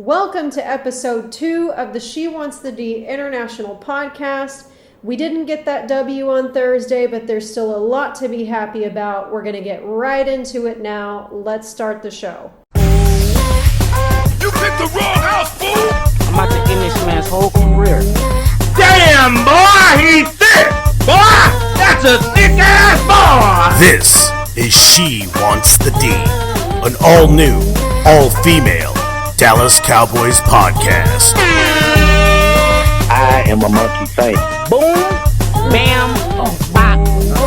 Welcome to episode 2 of the She Wants the D International podcast. We didn't get that W on Thursday, but there's still a lot to be happy about. We're going to get right into it now. Let's start the show. You picked the wrong house, fool! I'm about to end this man's whole career. Damn, boy, he's thick! Boy, that's a thick-ass boy! This is She Wants the D, an all-new, all-female Dallas Cowboys podcast. I am a monkey face. Boom, bam, bop,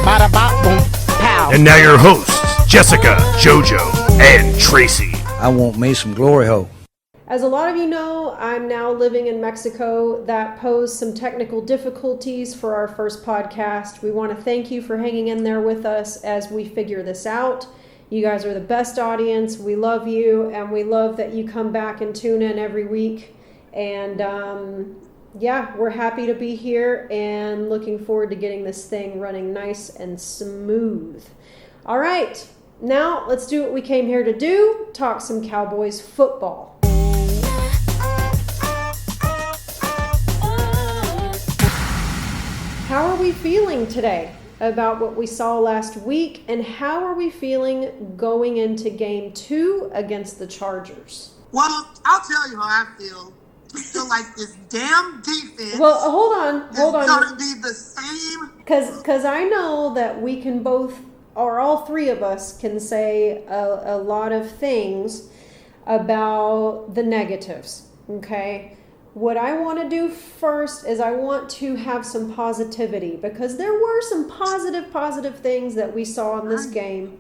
bada bop, boom, pow. And now your hosts, Jessica, JoJo, and Tracy. I want me some glory hole. As a lot of you know, I'm now living in Mexico. That posed some technical difficulties for our first podcast. We want to thank you for hanging in there with us as we figure this out. You guys are the best audience. We love you, and we love that you come back and tune in every week. And we're happy to be here and looking forward to getting this thing running nice and smooth. All right, now let's do what we came here to do, talk some Cowboys football. How are we feeling today about what we saw last week, and how are we feeling going into game 2 against the Chargers? Well, I'll tell you how I feel. I feel like this damn defense. Well, hold on. It's going to be the same. Because I know that we can both, or all three of us, can say a lot of things about the negatives, okay? What I want to do first is I want to have some positivity, because there were some positive things that we saw in this game.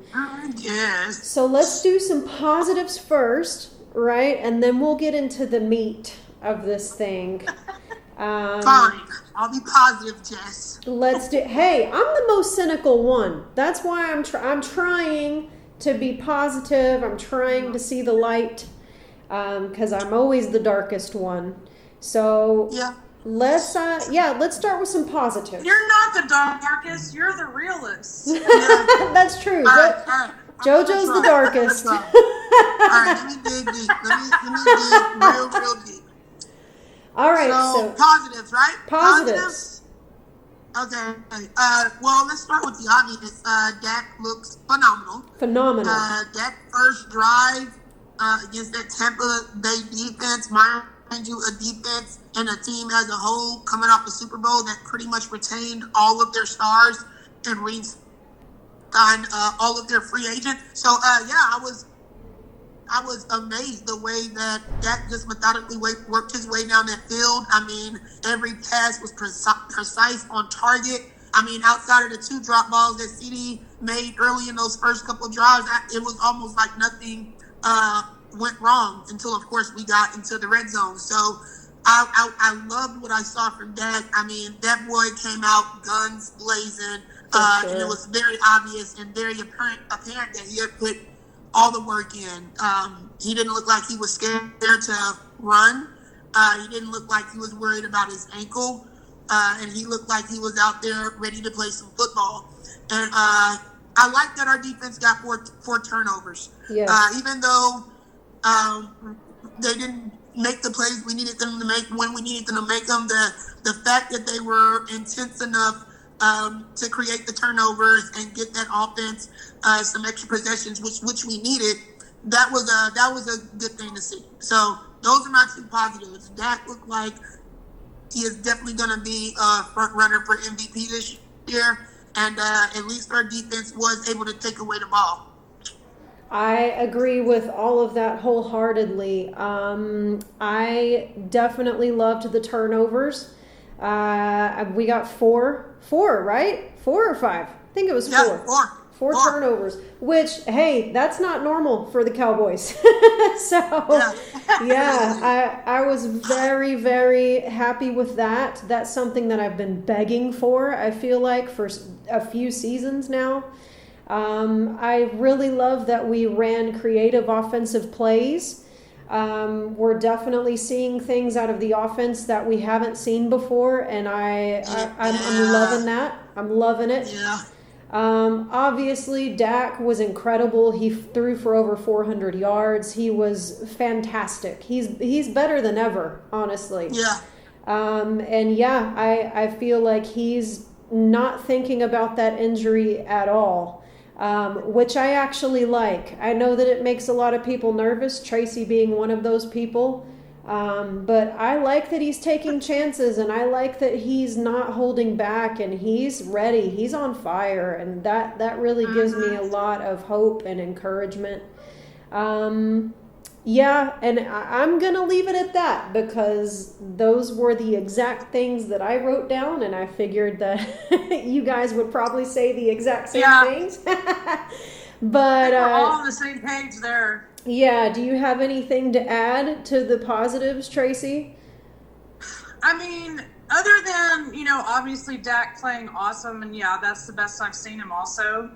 Yes. So let's do some positives first, right? And then we'll get into the meat of this thing. Fine. I'll be positive, Jess. Let's do. Hey, I'm the most cynical one. That's why I'm trying to be positive. I'm trying to see the light, because I'm always the darkest one. So yeah. Let's start with some positives. You're not the darkest. You're the realist. That's true. All right. JoJo's the darkest. All right, let me dig deep. Let me dig real deep. All right. So positives, right? Positives. Okay. Well, let's start with the obvious. Dak looks phenomenal. Dak first drive against that Tampa Bay defense, mind you, a defense and a team as a whole coming off the Super Bowl that pretty much retained all of their stars and re-signed all of their free agents. So, I was amazed the way that Dak just methodically worked his way down that field. I mean, every pass was precise, on target. I mean, outside of the 2 drop balls that CD made early in those first couple of drives, it was almost like nothing went wrong until, of course, we got into the red zone. So I loved what I saw from Dak. I mean, that boy came out guns blazing, and it was very obvious and very apparent that he had put all the work in. He didn't look like he was scared to run. He didn't look like he was worried about his ankle, and he looked like he was out there ready to play some football. And I like that our defense got four turnovers. Yeah. Even though they didn't make the plays we needed them to make when we needed them to make them, the fact that they were intense enough to create the turnovers and get that offense some extra possessions, which we needed, that was a good thing to see. So those are my 2 positives. Dak looked like he is definitely going to be a front runner for MVP this year, and at least our defense was able to take away the ball. I agree with all of that wholeheartedly. I definitely loved the turnovers. We got four, right? 4 or 5? I think it was 4. Yeah, 4 turnovers, which, hey, that's not normal for the Cowboys. So, I was very, very happy with that. That's something that I've been begging for, I feel like, for a few seasons now. I really love that we ran creative offensive plays. We're definitely seeing things out of the offense that we haven't seen before, and I'm loving that. I'm loving it. Yeah. Obviously, Dak was incredible. He threw for over 400 yards. He was fantastic. He's better than ever, honestly. Yeah. And yeah, I feel like he's not thinking about that injury at all, which I actually like. I know that it makes a lot of people nervous, Tracy being one of those people. But I like that he's taking chances, and I like that he's not holding back, and he's ready. He's on fire, and that really gives me a lot of hope and encouragement. Yeah, and I'm going to leave it at that because those were the exact things that I wrote down, and I figured that you guys would probably say the exact same things. But we're all on the same page there. Yeah, do you have anything to add to the positives, Tracy? I mean, other than, obviously Dak playing awesome, and yeah, that's the best I've seen him also.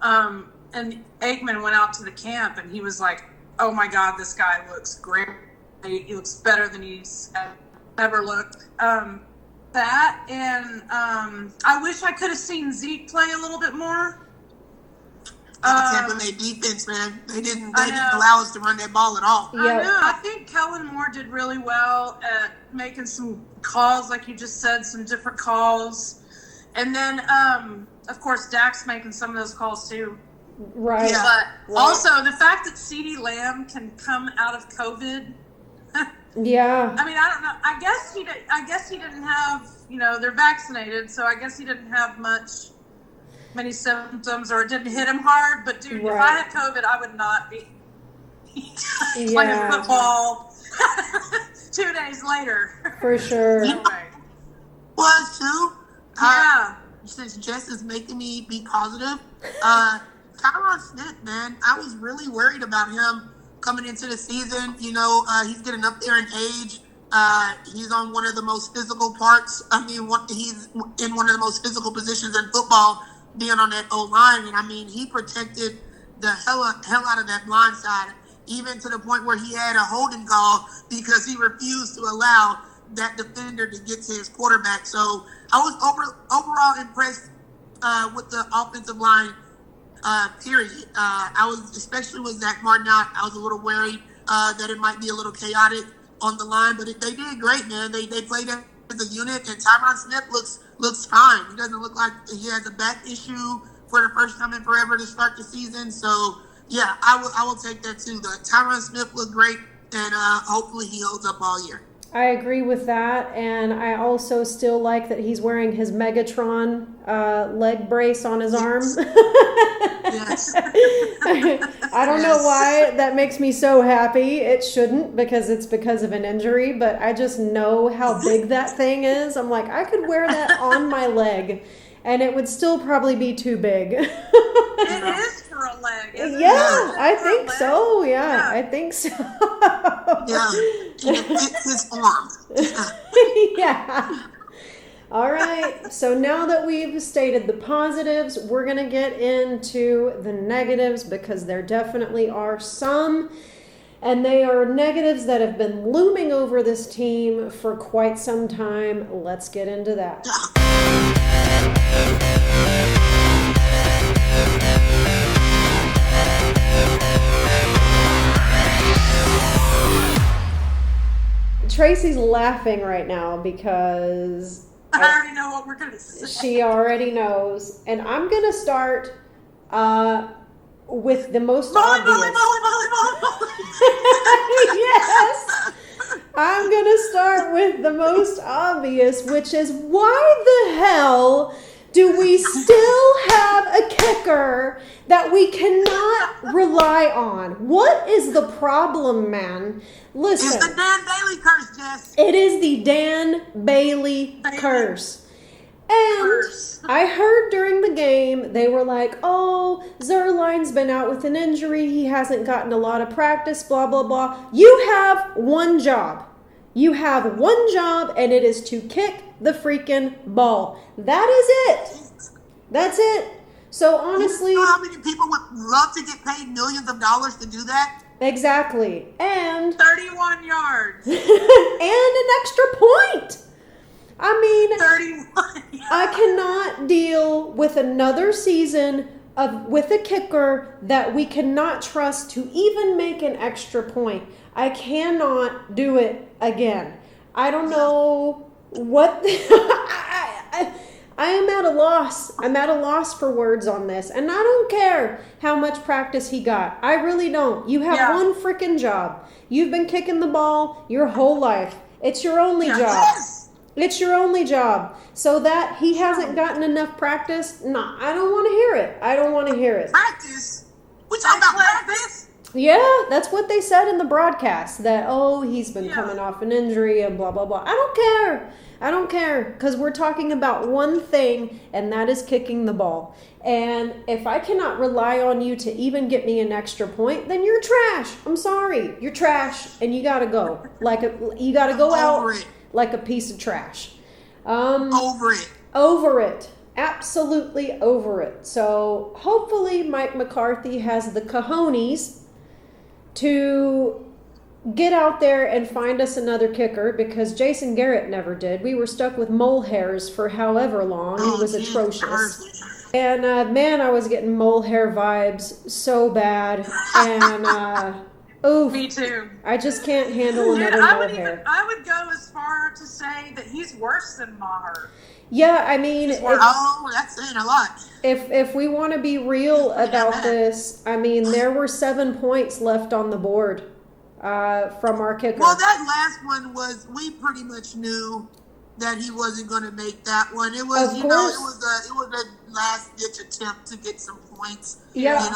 And Aikman went out to the camp, and he was like, oh my God, this guy looks great. He looks better than he's ever looked. That, and I wish I could have seen Zeke play a little bit more. Tampa Bay defense, man. They didn't allow us to run that ball at all. I know. I think Kellen Moore did really well at making some calls, like you just said, some different calls. And then, of course, Dak's making some of those calls too. Right. Yeah. But also the fact that CeeDee Lamb can come out of COVID. Yeah. I mean, I don't know. I guess he didn't have. They're vaccinated, so I guess he didn't have many symptoms, or it didn't hit him hard. But dude, if I had COVID, I would not be playing football 2 days later. For sure. Anyway. Was too. Yeah. Since Jess is making me be positive, Tyron Smith, man, I was really worried about him coming into the season. He's getting up there in age. He's on one of the most physical parts. I mean, he's in one of the most physical positions in football, being on that O-line. And I mean, he protected the hell out of that blind side, even to the point where he had a holding call because he refused to allow that defender to get to his quarterback. So I was overall impressed with the offensive line, period. I was, especially with Zach Martin out, I was a little worried that it might be a little chaotic on the line, but they did great, man. They played as a unit, and Tyron Smith looks fine. He doesn't look like he has a back issue for the first time in forever to start the season. So yeah, I will take that too. The Tyron Smith looked great, and hopefully he holds up all year. I agree with that, and I also still like that he's wearing his Megatron leg brace on his arm. Yes. I don't know why that makes me so happy. It shouldn't, because it's because of an injury, but I just know how big that thing is. I'm like, I could wear that on my leg, and it would still probably be too big. It is for a leg, isn't it? I think so. Yeah, I think so. Yeah, it fits his arm. Yeah. All right. So now that we've stated the positives, we're going to get into the negatives, because there definitely are some. And they are negatives that have been looming over this team for quite some time. Let's get into that. Tracy's laughing right now because I already know what we're going to say. She already knows. And I'm going to start with the most obvious. Yes. I'm going to start with the most obvious, which is, why the hell do we still have a kicker that we cannot rely on? What is the problem, man? Listen. It's the Dan Bailey curse, Jess. It is the Dan Bailey curse. And I heard during the game, they were like, oh, Zerline's been out with an injury. He hasn't gotten a lot of practice, blah, blah, blah. You have one job. You have one job, and it is to kick the freaking ball. That is it. That's it. So honestly, you know how many people would love to get paid millions of dollars to do that? Exactly. And 31 yards. And an extra point. I mean, 31 yards. I cannot deal with another season with a kicker that we cannot trust to even make an extra point. I cannot do it again. I don't know what I am at a loss. I'm at a loss for words on this. And I don't care how much practice he got. I really don't. You have one freaking job. You've been kicking the ball your whole life. It's your only job. Yes. It's your only job. So that he hasn't gotten enough practice, nah, I don't want to hear it. I don't want to hear it. Practice? We talking about practice? Yeah, that's what they said in the broadcast, that, he's been coming off an injury and blah, blah, blah. I don't care, because we're talking about one thing, and that is kicking the ball. And if I cannot rely on you to even get me an extra point, then you're trash. I'm sorry. You're trash, and you got to go. You got to go out like a piece of trash. Over it. Absolutely over it. So hopefully Mike McCarthy has the cojones to get out there and find us another kicker, because Jason Garrett never did. We were stuck with mole hairs for however long. It was atrocious. And man, I was getting mole hair vibes so bad. And oof. Me too. I just can't handle another mole hair. I would go as far to say that he's worse than Maher. Yeah, I mean, that's saying a lot. If we want to be real about this, I mean, there were 7 points left on the board from our kicker. Well, that last one we pretty much knew that he wasn't going to make that one. It was, it was a last ditch attempt to get some points. Yeah.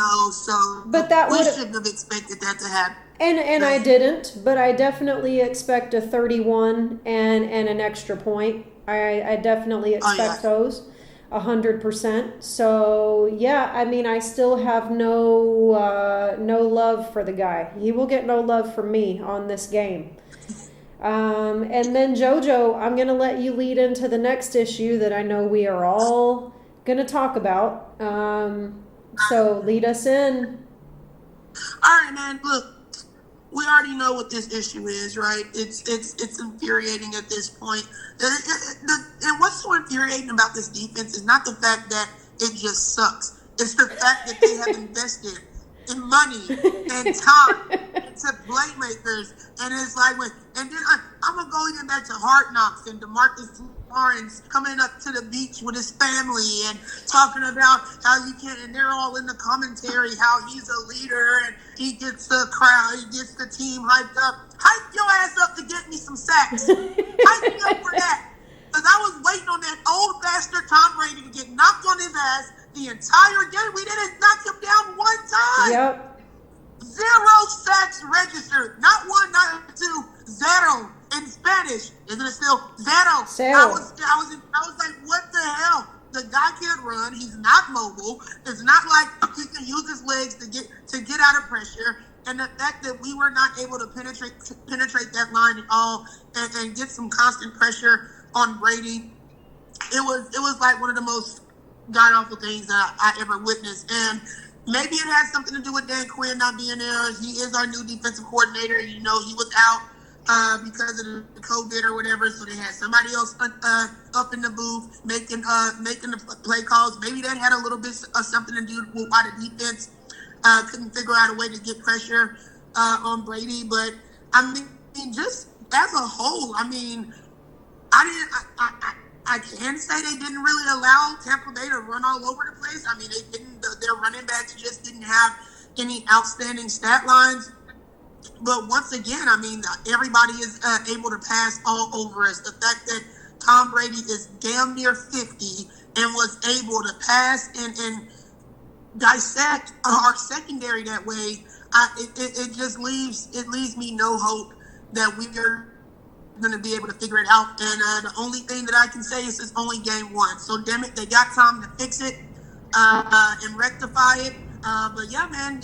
But we shouldn't have expected that to happen. And I didn't, but I definitely expect a 31 and an extra point. I definitely expect those 100%. So yeah, I mean, I still have no love for the guy. He will get no love from me on this game. And then JoJo, I'm going to let you lead into the next issue that I know we are all going to talk about. So lead us in. All right, man. Look, we already know what this issue is, right? It's infuriating at this point. And what's so infuriating about this defense is not the fact that it just sucks. It's the fact that they have invested in money and time to playmakers. And it's like, and then I'm going to go even back to Hard Knocks and DeMarcus Lawrence coming up to the beach with his family and talking about how you can't, and they're all in the commentary, how he's a leader and he gets the crowd, he gets the team hyped up. Hype your ass up to get me some sacks. Hype me up for that. Because I was waiting on that old bastard Tom Brady to get knocked on his ass the entire game. We didn't knock him down one time. Yep. 0 sacks registered. Not 1, not 2. 0 in Spanish. Isn't it still zero? I was like, what the hell? The guy can't run. He's not mobile. It's not like he can use his legs to get out of pressure. And the fact that we were not able to penetrate that line at all and get some constant pressure on Brady, it was like one of the most god awful things that I ever witnessed. And maybe it has something to do with Dan Quinn not being there. He is our new defensive coordinator. You know, he was out because of the COVID or whatever, so they had somebody else up in the booth making the play calls. Maybe that had a little bit of something to do with why the defense couldn't figure out a way to get pressure on Brady. But I mean, just as a whole, I mean, I can say they didn't really allow Tampa Bay to run all over the place. I mean, they didn't. Their running backs just didn't have any outstanding stat lines. But once again, I mean, everybody is able to pass all over us. The fact that Tom Brady is damn near 50 and was able to pass and dissect our secondary that way, it just leaves me no hope that we are going to be able to figure it out. And the only thing that I can say is it's only game 1. So damn it, they got time to fix it and rectify it. But yeah, man,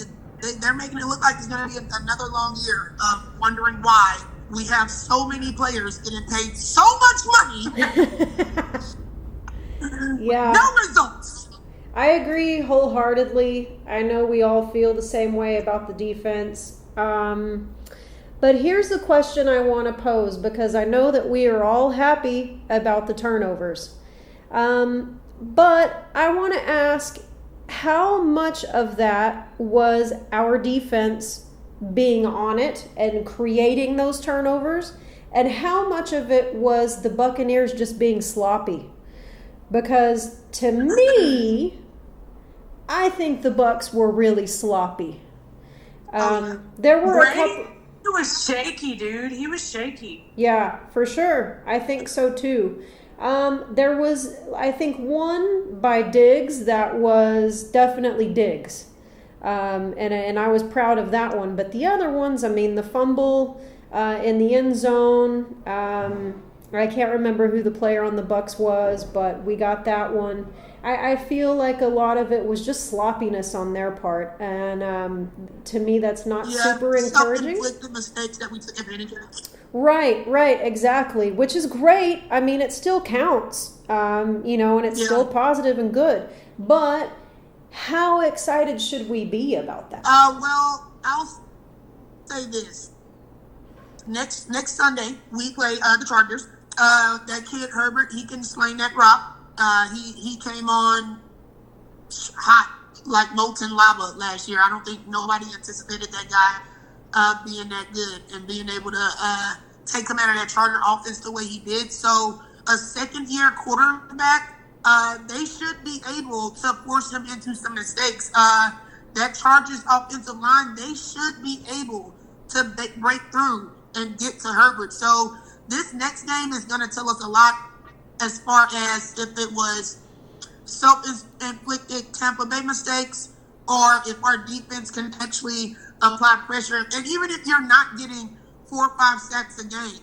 they're making it look like it's going to be another long year of wondering why we have so many players getting paid so much money. Yeah. No results. I agree wholeheartedly. I know we all feel the same way about the defense. But here's the question I want to pose, because I know that we are all happy about the turnovers. But I want to ask, how much of that was our defense being on it and creating those turnovers, and how much of it was the Buccaneers just being sloppy? Because to me, I think the Bucks were really sloppy. There were a couple. He was shaky, dude. He was shaky. Yeah, for sure. I think so too. There was, I think, one by Diggs that was definitely Diggs. And I was proud of that one. But the other ones, I mean, the fumble in the end zone, I can't remember who the player on the Bucks was, but we got that one. I feel like a lot of it was just sloppiness on their part. And to me, that's not super encouraging. Self-inflicted mistakes that we took advantage of. Right, exactly. Which is great. I mean, it still counts, and it's still positive and good. But how excited should we be about that? Well, I'll say this. Next Sunday, we play the Chargers. That kid, Herbert, he can sling that rock. He came on hot like molten lava last year. I don't think nobody anticipated that guy being that good and being able to take command of that Charger offense the way he did. So a second-year quarterback, they should be able to force him into some mistakes. That Chargers offensive line, they should be able to break through and get to Herbert. So this next game is going to tell us a lot as far as if it was self-inflicted Tampa Bay mistakes or if our defense can actually apply pressure. And even if you're not getting 4 or 5 sacks a game,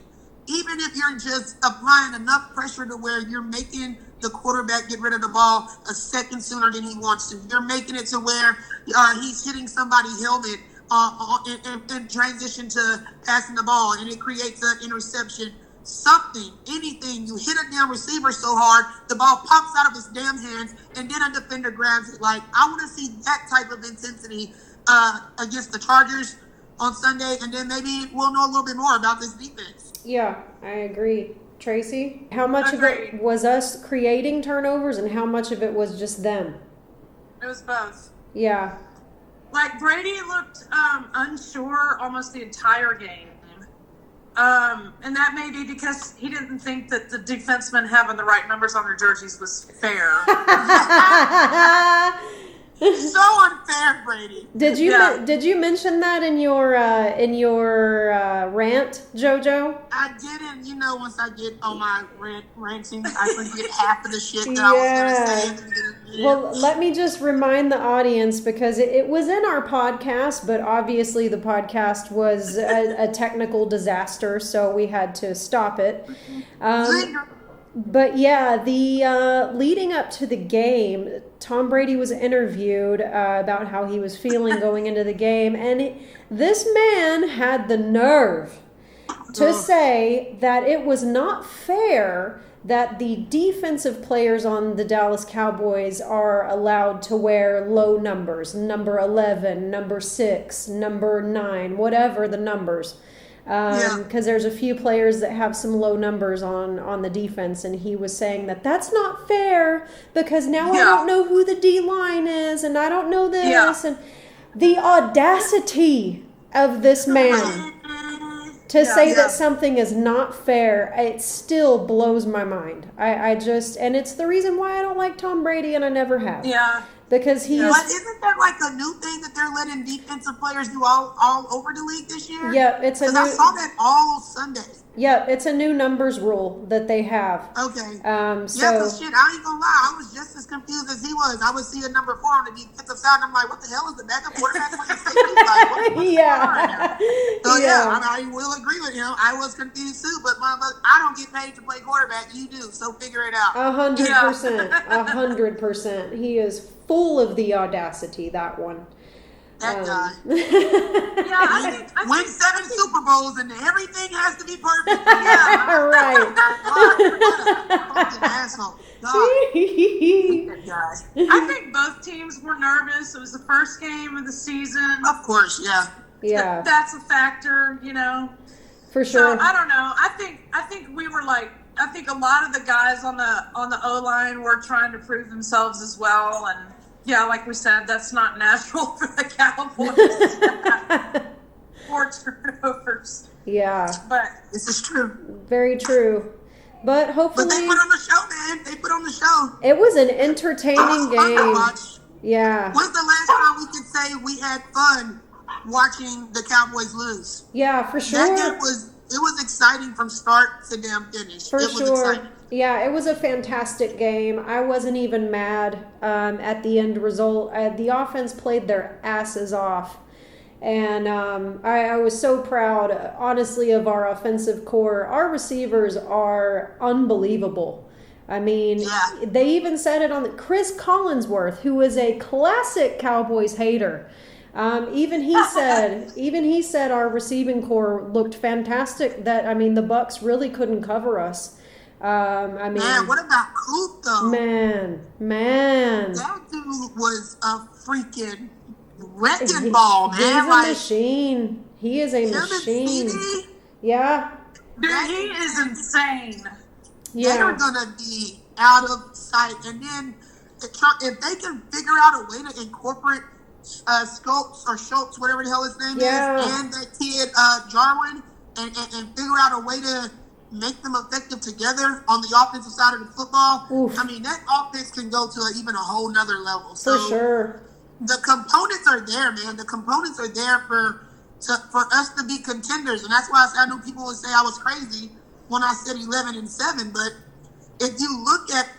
even if you're just applying enough pressure to where you're making the quarterback get rid of the ball a second sooner than he wants to, you're making it to where he's hitting somebody's helmet in transition to passing the ball, and it creates an interception. Something, anything, you hit a damn receiver so hard, the ball pops out of his damn hands, and then a defender grabs it. Like, I want to see that type of intensity against the Chargers on Sunday, and then maybe we'll know a little bit more about this defense. Yeah, I agree. Tracy, how much of it was us creating turnovers and how much of it was just them? It was both. Yeah. Like, Brady looked unsure almost the entire game. And that may be because he didn't think that the defensemen having the right numbers on their jerseys was fair. So unfair, Brady. Did you mention that in your rant, JoJo? I didn't. Once I get on my ranting, I forget half of the shit that I was going to say. Well, let me just remind the audience, because it was in our podcast, but obviously the podcast was a technical disaster, so we had to stop it. But yeah, the leading up to the game, Tom Brady was interviewed about how he was feeling going into the game, and this man had the nerve to say that it was not fair that the defensive players on the Dallas Cowboys are allowed to wear low numbers, number 11, number 6, number 9, whatever the numbers. Because there's a few players that have some low numbers on the defense, and he was saying that that's not fair because now I don't know who the D-line is, and I don't know this, and the audacity of this man to say that something is not fair, it still blows my mind. I just, and it's the reason why I don't like Tom Brady, and I never have. Yeah. Because he is. But isn't that like a new thing that they're letting defensive players do all over the league this year? Yep, it's a new. I saw that all Sunday. Yep, it's a new numbers rule that they have. Okay. So. Yeah, because shit, I ain't gonna lie, I was just as confused as he was. I would see a number 4 on the defensive side, and I'm like, what the hell is the backup quarterback playing safety? Like, what's going on right now? So I will agree with him. I was confused too, but I don't get paid to play quarterback. You do, so figure it out. 100%. 100%. He is full of the audacity, that one. That guy. I think win 7 Super Bowls and everything has to be perfect. Right. Fucking asshole. I think both teams were nervous. It was the first game of the season. Of course, yeah. That's a factor, For sure. So I don't know. I think we were like, I think a lot of the guys on the O-line were trying to prove themselves as well. And yeah, like we said, that's not natural for the Cowboys. More turnovers. Yeah. But this is true. Very true. But hopefully. But they put on the show, man. They put on the show. It was an entertaining game. Yeah. When's the last time we could say we had fun watching the Cowboys lose? Yeah, for sure. That game was exciting from start to damn finish. For it was sure. exciting. Yeah, it was a fantastic game. I wasn't even mad at the end result. The offense played their asses off. And I was so proud, honestly, of our offensive core. Our receivers are unbelievable. I mean, they even said it on Chris Collinsworth, who is a classic Cowboys hater. Even he said our receiving core looked fantastic. That, I mean, the Bucks really couldn't cover us. I mean, man, what about Coop though? Man, that dude was a freaking wrecking ball, man. He's a machine. He is a machine. Yeah. Dude, he is insane. Yeah. They're gonna be out of sight, and then if they can figure out a way to incorporate Schultz, whatever the hell his name is, and that kid Jarwin, and figure out a way to make them effective together on the offensive side of the football. Oof. I mean, that offense can go to even a whole nother level. So for sure. The components are there, man. The components are there for us to be contenders, and that's why I know people would say I was crazy when I said 11-7. But if you look at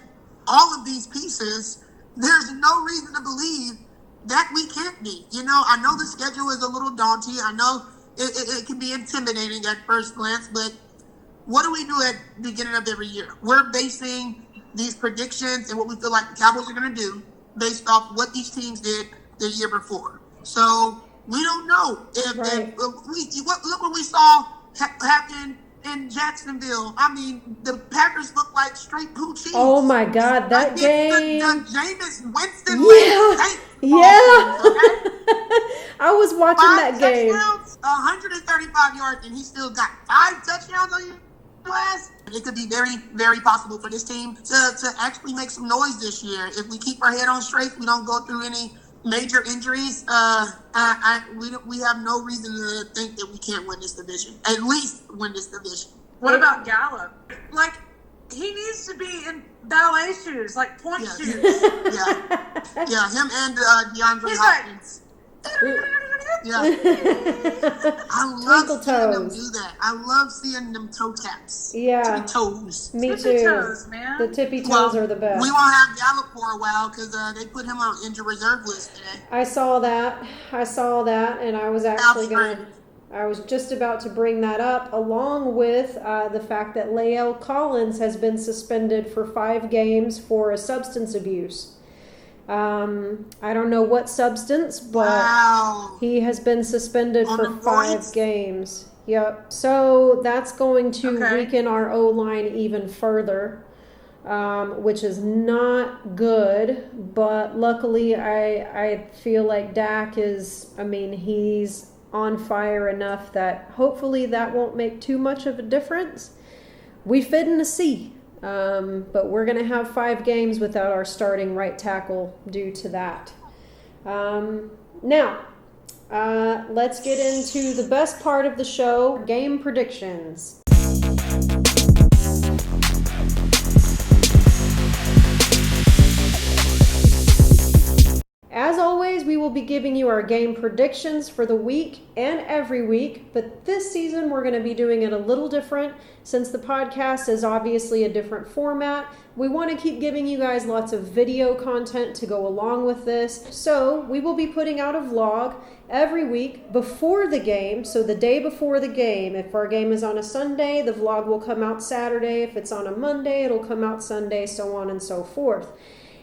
all of these pieces, there's no reason to believe that we can't be. You know, I know the schedule is a little daunting. I know it can be intimidating at first glance, but what do we do at the beginning of every year? We're basing these predictions and what we feel like the Cowboys are going to do based off what these teams did the year before. So we don't know if look what we saw happen in Jacksonville. I mean, the Packers look like straight poo cheese. Oh my God, that game! The Jameis Winston. I was watching that game. 135 yards, and he still got 5 touchdowns on you. It could be very, very possible for this team to actually make some noise this year. If we keep our head on straight, we don't go through any major injuries. We have no reason to think that we can't win this division. At least win this division. What about Gallup? Like, he needs to be in ballet shoes, like point shoes. Yeah, him and DeAndre Hopkins. Yeah. I love seeing them do that. I love seeing them toe taps. Yeah. Tippy toes. Me tippy too. Toes, man. The tippy toes are the best. We won't have Gallup for a while because they put him on injured reserve list today. I saw that, and I was actually I was just about to bring that up, along with the fact that Lael Collins has been suspended for 5 games for a substance abuse. I don't know what substance, but he has been suspended for 5 games. Yep. So that's going to weaken our O-line even further, which is not good. But luckily, I feel like Dak he's on fire enough that hopefully that won't make too much of a difference. We fit in to see. But we're going to have 5 games without our starting right tackle due to that. Now, let's get into the best part of the show, game predictions. As always, we will be giving you our game predictions for the week and every week, but this season we're going to be doing it a little different since the podcast is obviously a different format. We want to keep giving you guys lots of video content to go along with this, so we will be putting out a vlog every week before the game, so the day before the game. If our game is on a Sunday, the vlog will come out Saturday. If it's on a Monday, it'll come out Sunday, so on and so forth.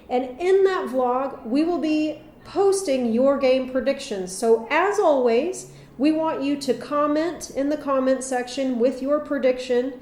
And in that vlog, we will be posting your game predictions. So as always, we want you to comment in the comment section with your prediction.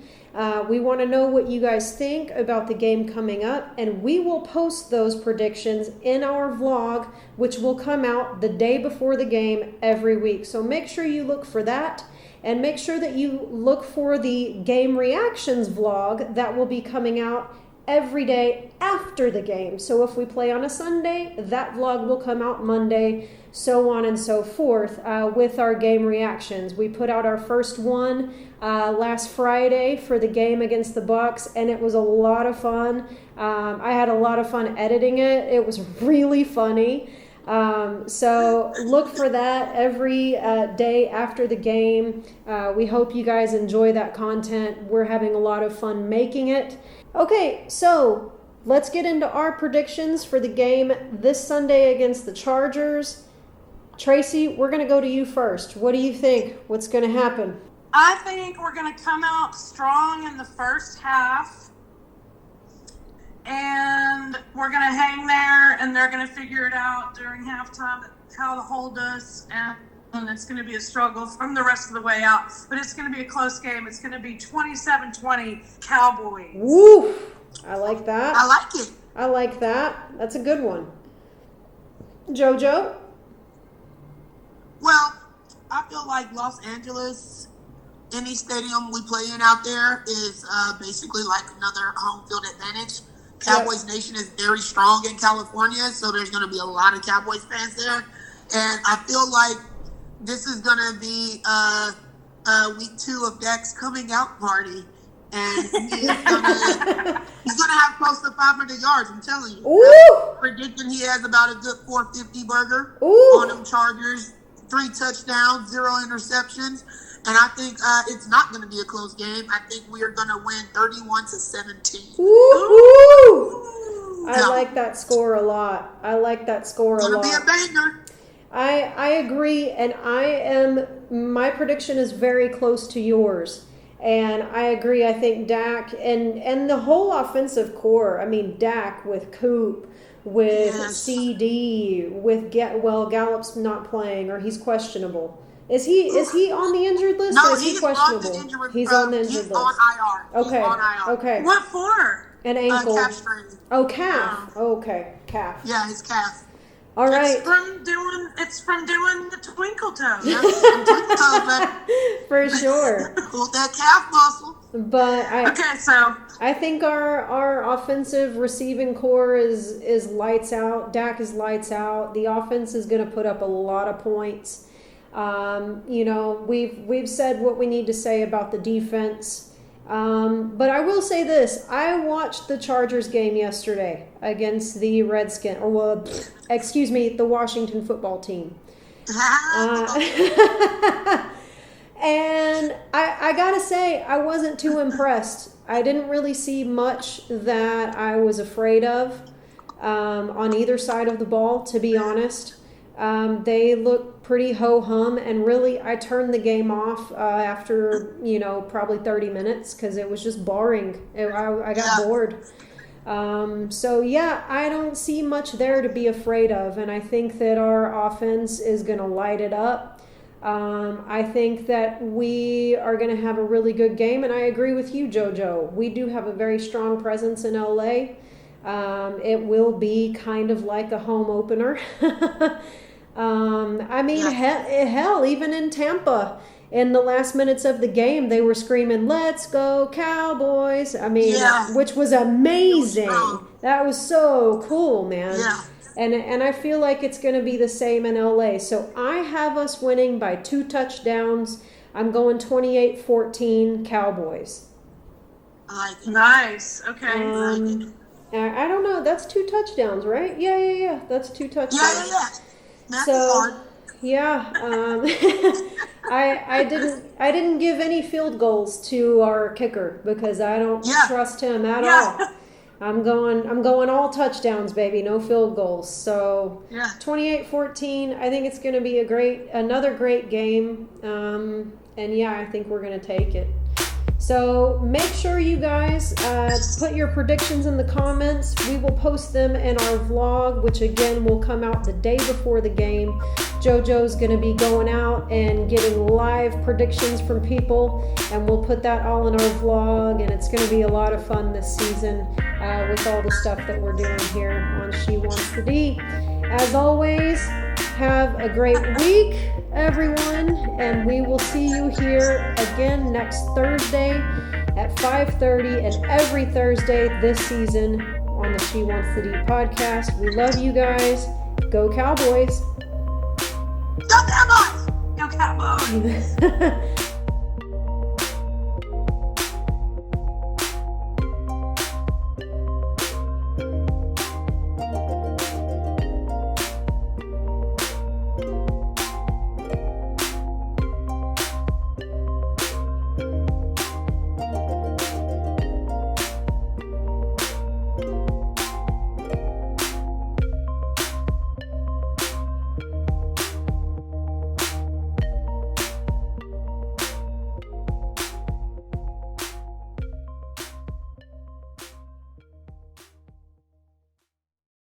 We want to know what you guys think about the game coming up, and we will post those predictions in our vlog, which will come out the day before the game every week. So make sure you look for that. And make sure that you look for the game reactions vlog that will be coming out every day after the game. So if we play on a Sunday, that vlog will come out Monday, so on and so forth, with our game reactions. We put out our first one last Friday for the game against the Bucks, and it was a lot of fun. I had a lot of fun editing it. It was really funny. So look for that every day after the game. We hope you guys enjoy that content. We're having a lot of fun making it. Okay, so let's get into our predictions for the game this Sunday against the Chargers. Tracy, we're going to go to you first. What do you think? What's going to happen? I think we're going to come out strong in the first half. And we're going to hang there, and they're going to figure it out during halftime how to hold us. And it's going to be a struggle from the rest of the way out. But it's going to be a close game. It's going to be 27-20 Cowboys. Woo! I like that. I like it. I like that. That's a good one. JoJo? Well, I feel like Los Angeles, any stadium we play in out there is basically like another home field advantage. Cowboys Nation is very strong in California, so there's going to be a lot of Cowboys fans there. And I feel like this is going to be week 2 of Dak's coming out party. And he's going to have close to 500 yards, I'm telling you. Ooh! Predicting he has about a good 450 burger Ooh! On them Chargers. 3 touchdowns, 0 interceptions. And I think it's not going to be a close game. I think we are going to win 31-17. Woo-hoo! I like that score a lot. It's going to be a banger. I agree, and my prediction is very close to yours. And I agree. I think Dak and the whole offensive core, I mean, Dak with Coop, with CD, with Gallup's not playing, or he's questionable. Is he on the injured list? No, or is he questionable? He's on the injured list. He's on IR. Okay. He's on IR. Okay. What for? An ankle. Calf strain. Oh, calf. Okay, calf. Yeah, his calf. All right. It's from doing the twinkle toe. For sure. Pull that calf muscle. But so I think our offensive receiving core is lights out. Dak is lights out. The offense is going to put up a lot of points. We've said what we need to say about the defense. But I will say this. I watched the Chargers game yesterday against the the Washington football team. And I gotta say, I wasn't too impressed. I didn't really see much that I was afraid of on either side of the ball, to be honest. They looked pretty ho-hum, and really I turned the game off after, probably 30 minutes because it was just boring. I got bored. I don't see much there to be afraid of, and I think that our offense is going to light it up. I think that we are going to have a really good game, and I agree with you, JoJo. We do have a very strong presence in LA. It will be kind of like a home opener. Hell, even in Tampa, in the last minutes of the game, they were screaming, "Let's go Cowboys!" Which was amazing. That was so cool, man. Yeah. And I feel like it's going to be the same in LA. So I have us winning by 2 touchdowns. I'm going 28-14 Cowboys. Nice. Okay. I don't know. That's 2 touchdowns, right? Yeah. That's 2 touchdowns. Yeah. Math So, is hard. yeah. I didn't give any field goals to our kicker because I don't trust him at all. I'm going all touchdowns, baby. No field goals. So 28-14. I think it's going to be another great game. I think we're going to take it. So make sure you guys put your predictions in the comments. We will post them in our vlog, which again will come out the day before the game. JoJo's going to be going out and getting live predictions from people, and we'll put that all in our vlog, and it's going to be a lot of fun this season with all the stuff that we're doing here on She Wants the D. As always, Have a great week, everyone, and we will see you here again next Thursday at 5:30 and every Thursday this season on the She Wants the D podcast. We love you guys. Go Cowboys. Go Cowboys! Go Cowboys!